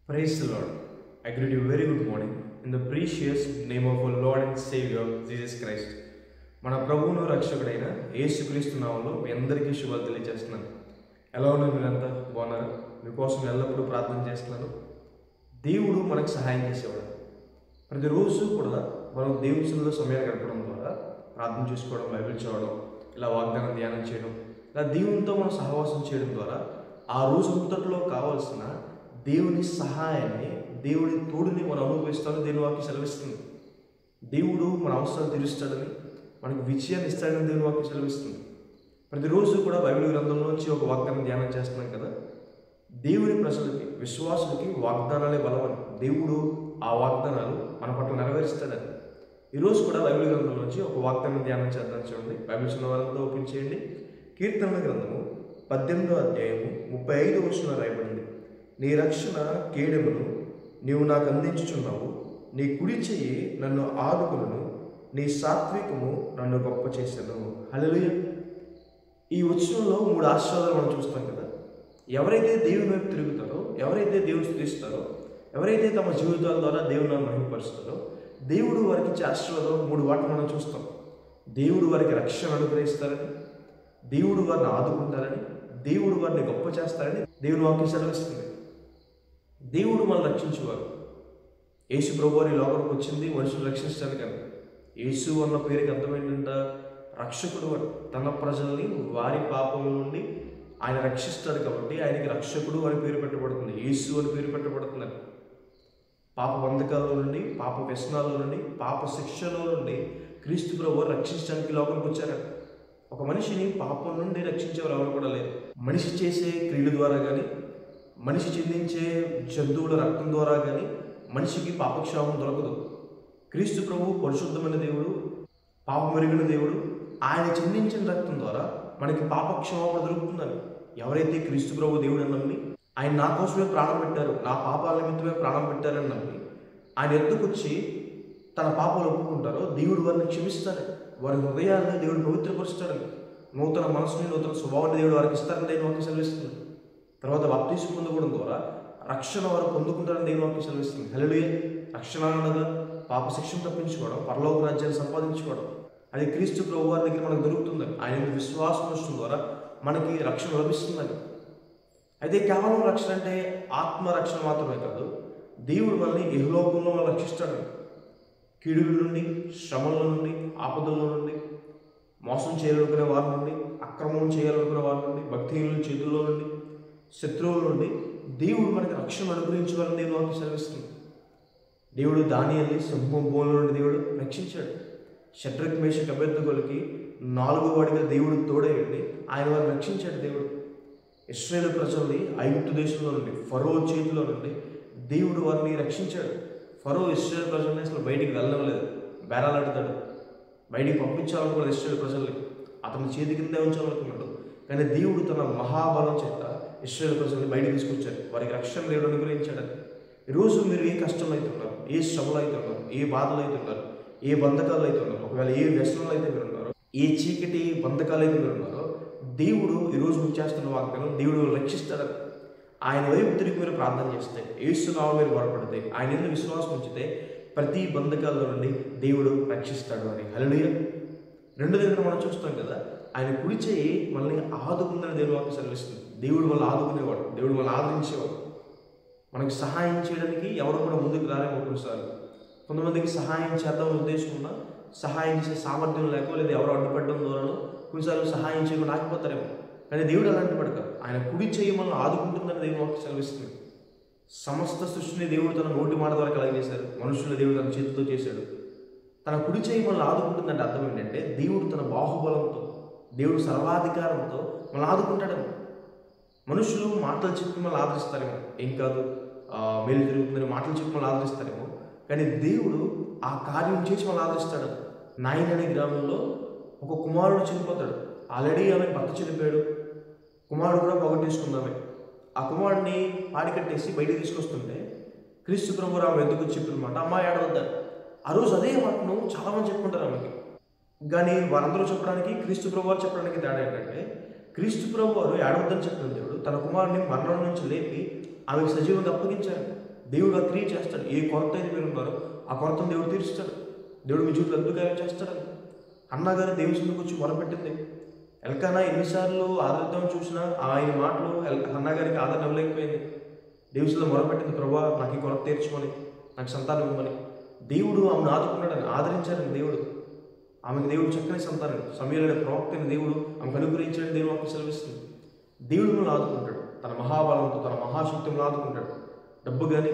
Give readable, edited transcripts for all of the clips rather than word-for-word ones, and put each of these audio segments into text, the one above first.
Praise the Lord. I greet you very good morning in the precious name of our Lord and Savior Jesus Christ. మన ప్రభువును రక్షకుడైన యేసుక్రీస్తు నామములో మీ అందరికీ శుభాలు తెలియజేస్తున్నాను. ఎలా ఉన్నారు మీరంతా? బాగున్నారా? మీకోసం ఎల్లప్పుడూ ప్రార్థన చేస్తున్నాను. దేవుడు మనకు సహాయం చేసేవాడు. ప్రతిరోజు కూడా మనం దేవుని సన్నిధిలో సమయాన్ని గడపడం ద్వారా ప్రార్థన చేసుకోవడం, బైబిల్ చదవడం, ఇలా వాగ్దానం ధ్యానం చేయడం, ఇలా దేవునితో మనం సహవాసం చేయడం ద్వారా ఆ రోజు అంతట్లో కావాల్సిన దేవుని సహాయాన్ని, దేవుని తోడుని మనం అనుభవిస్తామని దేవుని వాక్యం సెలవిస్తుంది. దేవుడు మన అవసరాలు తీరుస్తాడని, మనకు విజయాన్ని ఇస్తాడని దేవుని వాక్యం సెలవిస్తుంది. ప్రతిరోజు కూడా బైబిల్ గ్రంథంలోంచి ఒక వాగ్దానం ధ్యానం చేస్తున్నాం కదా. దేవుని ప్రజలకి, విశ్వాసులకి వాగ్దానాలే బలమని, దేవుడు ఆ వాగ్దానాలు మన పట్ల నెరవేరుస్తాడని. ఈరోజు కూడా బైబిల్ గ్రంథంలోంచి ఒక వాగ్దానం ధ్యానం చేద్దాం. చూడండి, బైబిల్ చిన్న వారంతో ఓపెన్ చేయండి. కీర్తనల గ్రంథము 18వ అధ్యాయము 35వ వచనంలో రాయబడింది. నీ రక్షణ కేడెమును నీవు నాకు అందించుచున్నావు, నీ కుడి చెయ్యి నన్ను ఆదుకును, నీ సాత్వికము నన్ను గొప్ప చేసెను. హల్లెలూయా. ఈ వచనంలో 3 ఆశీర్వాదాలు మనం చూస్తాం కదా. ఎవరైతే దేవుని వైపు తిరుగుతారో, ఎవరైతే దేవుని స్తుతిస్తారో, ఎవరైతే తమ జీవితాల ద్వారా దేవుని మహిమపరుస్తారో, దేవుడు వారికి ఇచ్చే ఆశీర్వాదం 3 వాటిని మనం చూస్తాం. దేవుడు వారికి రక్షణ అనుగ్రహిస్తారని, దేవుడు వారిని ఆదుకుంటారని, దేవుడు వారిని గొప్ప చేస్తారని దేవుని వాక్యం సెలవిస్తుంది. దేవుడు మనల్ని రక్షించేవారు. యేసు ప్రభువు ఈ లోకానికి వచ్చింది మనుషులు రక్షించడానికి. యేసు అన్న పేరుకి అర్థం ఏంటంట? రక్షకుడు అని. తన ప్రజల్ని వారి పాపం నుండి ఆయన రక్షిస్తాడు కాబట్టి ఆయనకి రక్షకుడు అని పేరు పెట్టబడుతుంది, యేసు అని పేరు పెట్టబడుతుంది. పాప బంధకాల్లో నుండి, పాప వ్యసనాల్లో నుండి, పాప శిక్షలో నుండి క్రీస్తు ప్రభువు రక్షించడానికి లోకానికి వచ్చారట. ఒక మనిషిని పాపం నుండి రక్షించేవారు ఎవరు కూడా లేరు. మనిషి చేసే క్రియల ద్వారా కానీ, మనిషి చెందించే జంతువుల రక్తం ద్వారా కానీ మనిషికి పాపక్షేమం దొరకదు. క్రీస్తు ప్రభువు పరిశుద్ధమైన దేవుడు, పాపమెరిగిన దేవుడు. ఆయన చెందించిన రక్తం ద్వారా మనకి పాపక్షేమం దొరుకుతుందని. ఎవరైతే క్రీస్తు ప్రభు దేవుడు అని నమ్మి, ఆయన నా కోసమే ప్రాణం పెట్టారు, నా పాపాల నిమిత్తమే ప్రాణం పెట్టారని నమ్మి ఆయన ఎద్దుకు వచ్చి తన పాపాలు ఒప్పుకుంటారో దేవుడు వారిని క్షమిస్తాడు. వారి హృదయాన్ని దేవుడు పవిత్రపరుస్తాడని, నూతన మనసుని, నూతన స్వభావాన్ని దేవుడు వారికి ఇస్తారని దేవుని వాక్యం సెలవిస్తుంది. తర్వాత బాప్తిస్మం పొందుకోవడం ద్వారా రక్షణ వారు పొందుకుంటారని దేవుని వాక్యం సెలవిస్తుంది. హల్లెలూయా. రక్షణ అనగా పాప శిక్షను తప్పించుకోవడం, పరలోక రాజ్యాన్ని సంపాదించుకోవడం. అది క్రీస్తు ప్రభు వారి దగ్గర మనకు దొరుకుతుందని, ఆయన విశ్వాసం ఉండడం ద్వారా మనకి రక్షణ లభిస్తుందని. అయితే కేవలం రక్షణ అంటే ఆత్మ రక్షణ మాత్రమే కాదు, దేవుడు మనల్ని ఇహలోకంలో మనం రక్షిస్తాడని. కీడుల నుండి, శ్రమల నుండి, ఆపదల నుండి, మోసం చేయాలనుకునే వారి నుండి, అక్రమం చేయాలనుకునే వారి నుండి, భక్తిహీనుల చేతుల్లో నుండి, శత్రువుల నుండి దేవుడు మనకి రక్షణ అనుగ్రహించాలని దేవుని వాక్యం సెలవిస్తుంది. దేవుడు దానియేలుని సింహం బోల నుండి దేవుడు రక్షించాడు. షడ్రక్ మేషక్ అబేద్నెగోలకి 4వ వాడిగా దేవుడు తోడయ్యండి ఆయన వారిని రక్షించాడు. దేవుడు ఇశ్రాయేలు ప్రజల్ని ఐగుప్తు దేశంలో నుండి, ఫరో చేతిలో నుండి దేవుడు వారిని రక్షించాడు. ఫరో ఇశ్రాయేలు ప్రజల్ని అసలు బయటికి వెళ్ళలేదు, బేరాలాడతాడు. బయటికి పంపించాలనుకున్నాడు ఇశ్రాయేలు ప్రజల్ని, అతని చేతి కిందే ఉంచాలనుకున్నాడు. కానీ దేవుడు తన మహాబలం చేత ఇశ్రాయేలు ప్రజల్ని బయటికి తీసుకొచ్చాడు, వారికి రక్షణ దేవుడు అనుగ్రహించాడు. ఈరోజు మీరు ఏ కష్టంలో అయితే ఉన్నారు, ఏ శ్రమలు అయితే ఉన్నారు, ఏ బాధలు అయితే ఉన్నారు, ఏ బంధకాలు అయితే ఉన్నారు, ఒకవేళ ఏ వ్యసనాలు అయితే మీరు ఉన్నారో, ఏ చీకటి బంధకాలు అయితే మీరు ఉన్నారో, దేవుడు ఈరోజు మీకు చేస్తున్న వాగ్దానం, దేవుడు రక్షిస్తాడని. ఆయన వైపు తిరిగి మీరు ప్రార్థన చేస్తే, యేసు నామమున మీరు బలపడితే, ఆయన యందు విశ్వాసం ఉంచితే ప్రతి బంధకాల నుండి దేవుడు రక్షిస్తాడు అని. హల్లెలూయా. 2 దగ్గర మనం చూస్తాం కదా, ఆయన కుడి చెయ్యి మనల్ని ఆదుకుందని దేవుని వాక్యం సెలవిస్తుంది. దేవుడు మనల్ని ఆదుకునేవాడు, దేవుడు మనల్ని ఆదరించేవాడు. మనకి సహాయం చేయడానికి ఎవరు కూడా ముందుకు రాలేము. కొన్నిసార్లు కొంతమందికి సహాయం చేద్దామని ఉద్దేశం ఉన్నా సహాయం చేసే సామర్థ్యం లేక, లేదా ఎవరు అడ్డుపడడం ద్వారానో కొన్నిసార్లు సహాయం చేయకుండా ఆగిపోతారేమో. కానీ దేవుడు అలాంటి పడక, ఆయన కుడి చెయ్యి మనల్ని ఆదుకుంటుందని దేవుని వాక్యం సెలవిస్తుంది. సమస్త సృష్టిని దేవుడు తన నోటి మాట ద్వారా కలగజేశారు, మనుషులను దేవుడు తన చేతితో చేశాడు. తన కుడి చెయ్యి మనల్ని ఆదుకుంటుందంటే అర్థం ఏంటంటే, దేవుడు తన బాహుబలంతో, దేవుడు సర్వాధికారంతో మనల్ని ఆదుకుంటాడేమో. మనుషులు మాటలు చెప్పి మనల్ని ఆదరిస్తారేమో, ఏం కాదు మేలు జరుగుతుందని మాటలు చెప్పి మనల్ని ఆదరిస్తారేమో. కానీ దేవుడు ఆ కార్యం చేసి మనల్ని ఆదరిస్తాడు. నాయన్ అనే గ్రామంలో ఒక కుమారుడు చనిపోతాడు. ఆల్రెడీ ఆమె భర్త చనిపోయాడు, కుమారుడు కూడా పోగొట్టేసుకుందామే. ఆ కుమారుడిని పాడి కట్టేసి బయటికి తీసుకొస్తుంటే క్రీస్తు ప్రభు ఆమె ఎందుకు చెప్పినమాట, అమ్మాయి ఏడవద్దారు. ఆ రోజు అదే మాటను చాలామంది చెప్పుకుంటారు ఆమెకి. కానీ వారందరూ చెప్పడానికి, క్రీస్తు ప్రభు వారు చెప్పడానికి తేడా ఏంటంటే, క్రీస్తు ప్రభు వారు ఏడవద్దని చెప్పిన దేవుడు తన కుమారుడిని మరణం నుంచి లేపి ఆమెకు సజీవంగా అప్పగించారు. దేవుడు ఆ క్రియ చేస్తాడు. ఏ కొరత అయితే మీరు ఉన్నారో ఆ కొరతను దేవుడు తీరుస్తాడు. దేవుడు మీ జీవితంలో అద్భుతాలు చేస్తాడని అన్నగారు దేవుని ముందుకు వచ్చి మొరపెట్టింది. ఎల్కానా ఎన్నిసార్లు ఆదరిద్దాం చూసినా ఆయన మాటలు అన్నగారికి ఆదరణ ఇవ్వలేకపోయింది. దేవుడిలో మొరపెట్టింది, ప్రభా నాకు ఈ కొరత తీర్చమని, నాకు సంతానం ఇవ్వమని. దేవుడు ఆమెను ఆదుకున్నాడని, ఆదరించాడని దేవుడు. ఆమెకు దేవుడు చక్కని సంతానం, సమయంలో ప్రవక్తని దేవుడు ఆమెకు అనుగ్రహించాడని దేవుడు ఆమెకు సెలవిస్తుంది. దేవుడు మనల్ని ఆదుకుంటాడు. తన మహాబలంతో, తన మహాశక్తిని ఆదుకుంటాడు. డబ్బు కానీ,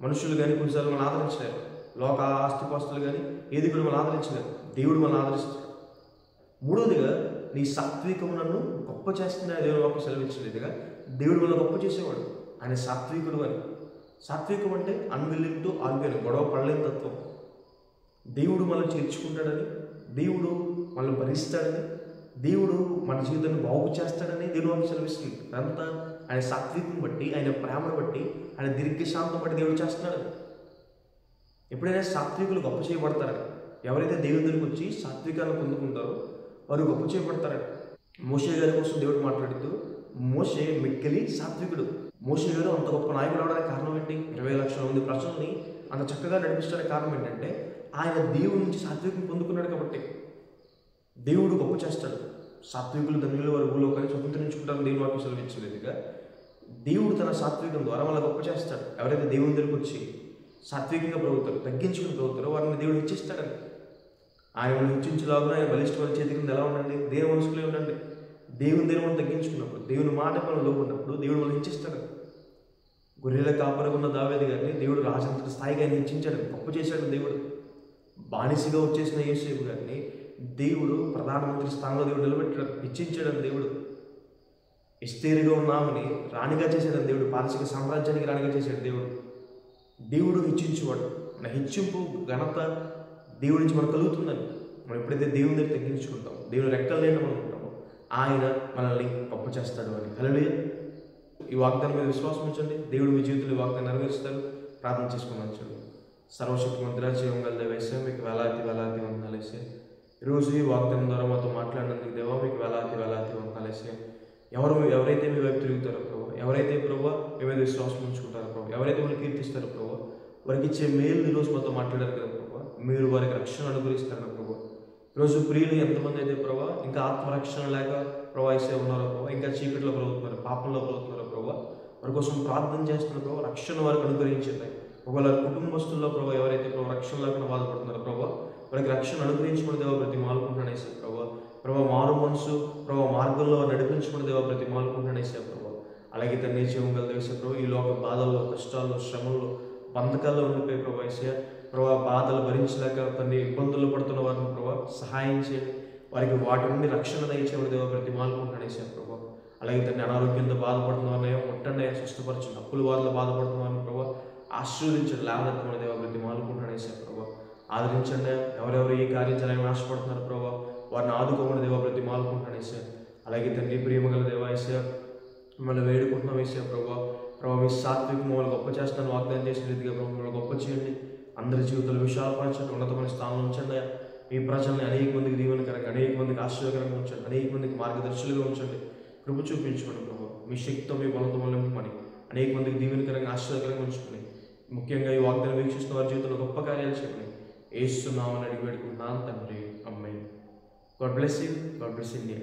మనుషులు కానీ కొన్నిసార్లు మనం ఆదరించలేరు. లోక ఆస్తిపాస్తులు కానీ ఏది కూడా మనం ఆదరించలేరు. దేవుడు మనం ఆదరిస్తాడు. మూడవదిగా, నీ సాత్వికము నన్ను గొప్ప చేస్తున్నా దేవుడు ఒక సెలవించలేదుగా, దేవుడు మనల్ని గొప్ప చేసేవాడు. ఆయన సాత్వికుడు అని. సాత్వికం అంటే అన్విల్లింగ్ టు ఆర్గ్యూ, గొడవ పడలేని తత్వం. దేవుడు మనల్ని చేర్చుకుంటాడని, దేవుడు మనల్ని భరిస్తాడని, దేవుడు మన జీవితాన్ని బాగు చేస్తాడని దేవుడు మనకు సెలవిస్తుంది. అదంతా ఆయన సాత్వికం బట్టి, ఆయన ప్రేమను బట్టి, ఆయన దీర్ఘశాంతం బట్టి దేవుడు చేస్తున్నాడని. ఎప్పుడైనా సాత్వికులు గొప్ప చేయబడతారని, ఎవరైతే దేవుని దగ్గరికి వచ్చి సాత్వికాన్ని పొందుకుంటారో వారు గొప్ప చేయబడతారని. మోషే గారి కోసం దేవుడు మాట్లాడుతూ, మోషే మిక్కిలి సాత్వికుడు. మోషే గారు అంత గొప్ప నాయకుడు అవడానికి కారణం ఏంటి? 20 లక్షల మంది ప్రజల్ని అంత చక్కగా నడిపించడానికి కారణం ఏంటంటే ఆయన దేవుడి నుంచి సాత్వికం పొందుకున్నాడు కాబట్టి. దేవుడు గొప్ప చేస్తాడు. సాత్వికులు ధన్యులు వారి భూలోకాన్ని స్వతంత్రించుకుంటారని దేవుడు వాక్యం సెలవించలేదుగా, దేవుడు తన సాత్వికం ద్వారా వాళ్ళ గొప్ప చేస్తాడు. ఎవరైతే దేవుని దగ్గరికి వచ్చి సాత్వికంగా ప్రభుత్వారు, తగ్గించుకుని ప్రభుత్వారో వారిని దేవుడు హెచ్చిస్తాడని. ఆయన హెచ్చించేలాగా ఆయన బలిష్టమైన చేతి కింద ఎలా ఉండండి? దేవుని మనసుకులే ఉండండి. దేవుని దగ్గర మనం తగ్గించుకున్నప్పుడు, దేవుని మాట మనం లోకున్నప్పుడు దేవుడు మనం హెచ్చిస్తాడని. గొర్రెల కాపరిగా ఉన్న దావీదు గారిని దేవుడు రాజంతటి స్థాయిగా ఆయన హెచ్చించాడని, గొప్ప చేశాడు దేవుడు. బానిసగా వచ్చేసిన యోసేపు గారిని దేవుడు ప్రధానమంత్రి స్థానంలో దేవుడు నిలబెట్టాడు, హెచ్చించాడని దేవుడు. ఎస్తేరుగా ఉన్న ఆమెని రాణిగా చేశాడని దేవుడు, పారసిక సామ్రాజ్యానికి రాణిగా చేశాడు దేవుడు. దేవుడు హెచ్చించేవాడు. మన హెచ్చింపు ఘనత దేవుడి నుంచి మనకు కలుగుతుందని. మనం ఎప్పుడైతే దేవుని దగ్గర తగ్గించుకుంటాం, దేవుని రెక్కలు లేని మనం ఉంటామో ఆయన మనల్ని గొప్ప చేస్తాడు అని. హల్లెలూయా. ఈ వాగ్దానం మీద విశ్వాసం ఉంచండి. దేవుడు మీ జీవితంలో ఈ వాగ్దానం నెరవేరుస్తాడు. ప్రార్థన చేసుకున్నాను. చూడండి. సర్వశక్తిమంతుడా, జీవం గల దేవా, మీకు వేలాది వందనాలు వేసే. ఈరోజు ఈ వాగ్దానం ద్వారా మాతో మాట్లాడినందుకు దేవా మీకు వేలాది వందనాలు వేసే. ఎవరైతే మీ వైపు తిరుగుతారో ప్రభు, ఎవరైతే ప్రభు మీ మీద విశ్వాసం ఉంచుకుంటారో ప్రభు, ఎవరైతే మీరు కీర్తిస్తారో ప్రభు, వారికి ఇచ్చే మేలు ఈరోజు మాతో మాట్లాడారు కదా ప్రభు, మీరు వారికి రక్షణ అనుగ్రహిస్తారు ప్రభు. ఈరోజు ప్రియులు ఎంతమంది అయితే ప్రభు ఇంకా ఆత్మరక్షణ లేక ప్రవహిస్తూ ఉన్నారో ప్రభు, ఇంకా చీకటిలో బ్రతుకుతున్నారు, పాపంలో బ్రతుకుతున్నారో ప్రభు, వారి కోసం ప్రార్థన చేస్తున్నారు ప్రభు, రక్షణ వారికి అనుగ్రహించింది. ఒకవేళ కుటుంబస్తుల్లో ప్రభు ఎవరైతే ప్రభు రక్షణ లేకుండా బాధపడుతున్నారో ప్రభు, వారికి రక్షణ అనుగ్రహించుకుని దేవా ప్రతి మాలుకుంటానేసే ప్రభు, మారు మనసు ప్రభు మార్గంలో నడిపించుకుని దేవా ప్రతి మాలుకుంటానేసే ప్రభు. అలాగే తండ్రి జీవం గల దేవా ప్రభు, ఈ లోక బాధల్లో, కష్టాల్లో, శ్రమల్లో, బంధకాల్లో ఉండిపోయి ప్రభు వేసే ప్రభు, బాధలు భరించలేక తండ్రి ఇబ్బందులు పడుతున్న వారిని ప్రభు సహాయం చేయండి. వారికి వాటి నుండి రక్షణ దయచేవాడు దేవా ప్రతి మాలుకుంటానేసే ప్రభు. అలాగే తండ్రి అనారోగ్యంతో బాధపడుతున్న వారిని ముట్టండి, స్వస్థపరచండి. అప్పుల వారిలో బాధపడుతున్న వారిని ప్రభు ఆశీర్వదించండి. లేవనెత్తమని దేవా ప్రతి మాలుకుంటానేసే ప్రభు. ఆదరించండి. ఎవరెవరు ఈ కార్యం చేయాలని ఆశపడుతున్నారు ప్రభు, వారిని ఆదుకోమని దేవా ప్రతి మాలుకుంటానేసే. అలాగే తండ్రి ప్రియమగల దేవాసే మిమ్మల్ని వేడుకుంటున్నాం వేసే ప్రభు, మీ సాత్వికం మమ్మల్ని గొప్ప చేస్తాను వాగ్దానం చేసిన రీతిగా ప్రభు మమ్మల్ని గొప్ప చేయండి. అందరి జీవితాలు విశాలపరచండి, ఉన్నతమైన స్థానంలో ఉంచండి. మీ ప్రజల్ని అనేక మందికి దీవెనకరంగా, అనేక మందికి ఆశ్చర్యకరంగా ఉంచండి, అనేక మందికి మార్గదర్శులుగా ఉంచండి. కృప చూపించుకోండి ప్రభు. మీ శక్తితో మీ బలంతో నింపమని అనేక మందికి దీవెనకరంగా, ఆశ్చర్యకరంగా ఉంచుకొని ముఖ్యంగా ఈ వాగ్దానం వీక్షిస్తున్న వారి జీవితంలో గొప్ప కార్యాలు చెప్పండి. యేసు నామమున అడిగి వేడుకుంటున్నాను తండ్రి. ఆమేన్. God bless you. God bless India.